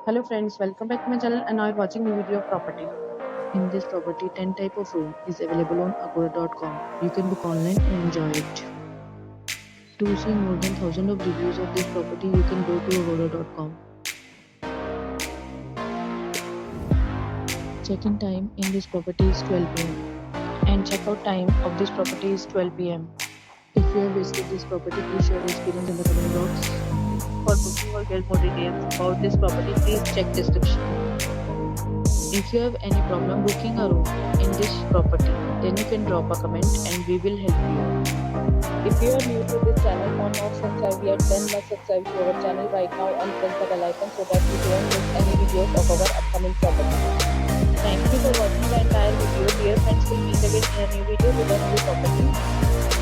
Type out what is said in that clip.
Hello friends, welcome back to my channel and now you're watching new video of property. In this property, 10 type of room is available on agoda.com. You can book online and enjoy it. To see more than 1000 of reviews of this property, you can go to agoda.com. Check-in time in this property is 12 pm and check-out time of this property is 12 pm. If you have visited this property, please share your experience in the comment box. For booking or get more details about this property, please check description. If you have any problem booking a room in this property, then you can drop a comment and we will help you. If you are new to this channel or not subscribed yet, then must subscribe to our channel right now and press the bell icon so that you don't miss any videos of our upcoming property. Thank you for watching the entire video. Dear friends, will meet again in a new video with a new property.